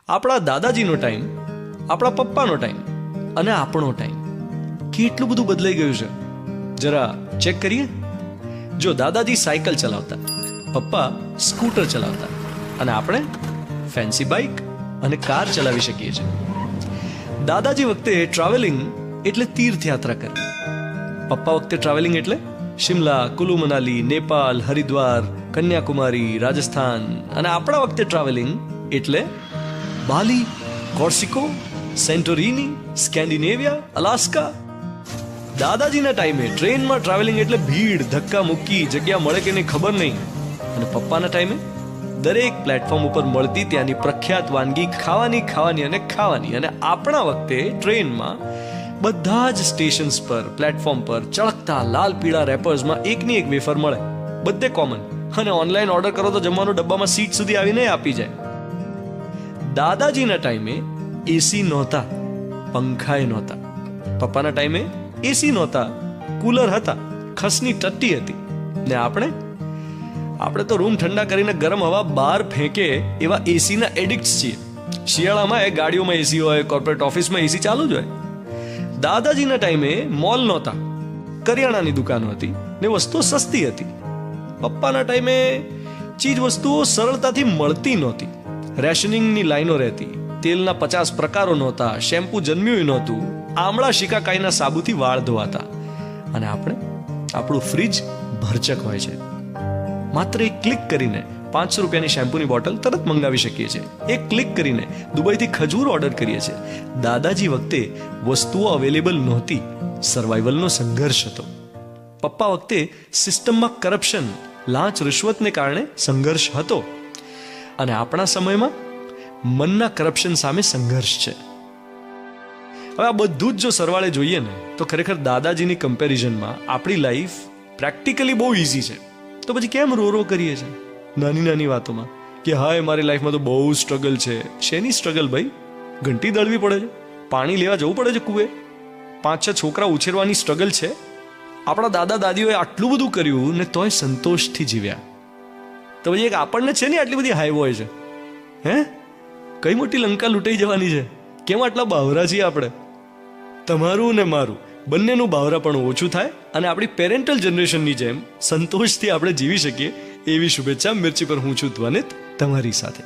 આપણા દાદાજીનો ટાઈમ, આપણા પપ્પાનો ટાઈમ અને આપણો ટાઈમ કેટલું બધું બદલાઈ ગયું છે. જરા ચેક કરીએ. જો દાદાજી સાયકલ ચલાવતા, પપ્પા સ્કૂટર ચલાવતા અને આપણે ફેન્સી બાઇક અને કાર ચલાવી શકીએ છીએ. દાદાજી વખતે ટ્રાવેલિંગ એટલે તીર્થયાત્રા કરવી, પપ્પા વખતે ટ્રાવેલિંગ એટલે શિમલા, કુલુ મનાલી, નેપાલ, હરિદ્વાર, કન્યાકુમારી, રાજસ્થાન અને આપણા વખતે ટ્રાવેલિંગ એટલે બાલી, કોર્સિકો, સેન્ટોરીની, સ્કેન્ડિનેવિયા, અલાસ્કા. દાદાજીના ટાઈમે ટ્રેનમાં ટ્રાવેલિંગ એટલે ભીડ, ધક્કા મુક્કી, જગ્યા મળે કે નહીં ખબર નહીં. અને પપ્પાના ટાઈમે દરેક પ્લેટફોર્મ ઉપર મળતી ત્યાંની પ્રખ્યાત વાનગી ખાવાની અને ખાવાની. અને આપણા વખતે ટ્રેનમાં બધા જ સ્ટેશન્સ પર, પ્લેટફોર્મ પર ચળકતા લાલ પીળા રેપર્સમાં એકની એક વેફર મળે, બધે કોમન. અને ઓનલાઈન ઓર્ડર કરો તો જમવાનું ડબ્બામાં સીટ સુધી આવીને આપી જાય. દાદાજીના ટાઈમે એસી નહોતા, પંખાએ નહોતા. પપ્પાના ટાઈમે એસી નહોતા, કુલર હતા, ખસની ટટ્ટી હતી. ને આપણે તો રૂમ ઠંડા કરીને ગરમ હવા બહાર ફેંકે એવા એસીના એડિક્ટ છીએ. શિયાળામાં એ ગાડીઓમાં એસી હોય, કોર્પોરેટ ઓફિસમાં એસી ચાલુ જ હોય. દાદાજીના ટાઈમે મોલ નહોતા, કરિયાણાની દુકાનો હતી ને વસ્તુઓ સસ્તી હતી. પપ્પાના ટાઈમે ચીજ વસ્તુઓ સરળતાથી મળતી નહોતી, રેશનિંગની લાઈનો રહેતી, તેલના 50 પ્રકારો નહોતા, શેમ્પુ જન્મ્યું નહોતું, આમળા શિકાકાઈના સાબુથી વાળ ધોવાતા. અને આપણું ફ્રીજ ભરચક હોય છે. માત્ર એક ક્લિક કરીને 500 રૂપિયાની શેમ્પૂની બોટલ તરત મંગાવી શકીએ છીએ. એક ક્લિક કરીને દુબઈથી ખજૂર ઓર્ડર કરીએ છીએ. દાદાજી વખતે વસ્તુઓ અવેલેબલ નહોતી, સર્વાઈવલનો સંઘર્ષ હતો. પપ્પા વખતે સિસ્ટમમાં કરપ્શન, લાંચ રિશ્વતને કારણે સંઘર્ષ હતો. અને આપણા સમયમાં મનના કરપ્શન સામે સંઘર્ષ છે. હવે આ બધું જ જો સરવાળે જોઈએ ને તો ખરેખર દાદાજીની કમ્પેરિઝનમાં આપણી લાઈફ પ્રેક્ટિકલી બહુ ઇઝી છે. તો પછી કેમ રો કરીએ છીએ નાની વાતોમાં કે હાય મારી લાઈફમાં તો બહુ સ્ટ્રગલ છે? શેની સ્ટ્રગલ ભાઈ? ઘંટી દળવી પડે છે, પાણી લેવા જવું પડે છે કુએ, 5-6 છોકરા ઉછેરવાની સ્ટ્રગલ છે. આપણા દાદા દાદીઓએ આટલું બધું કર્યું ને તોય સંતોષથી જીવ્યા. તો પછી એક આપણને છે ને આટલી બધી હાઈવ હોય છે, હે? કઈ મોટી લંકા લૂંટાઈ જવાની છે? કેમ આટલા બાવરા છીએ આપણે? તમારું ને મારું બંનેનું બાવરા પણ ઓછું થાય અને આપણી પેરેન્ટલ જનરેશનની જેમ સંતોષથી આપણે જીવી શકીએ એવી શુભેચ્છા મિર્ચી પર હું છું ધ્વનિત તમારી સાથે.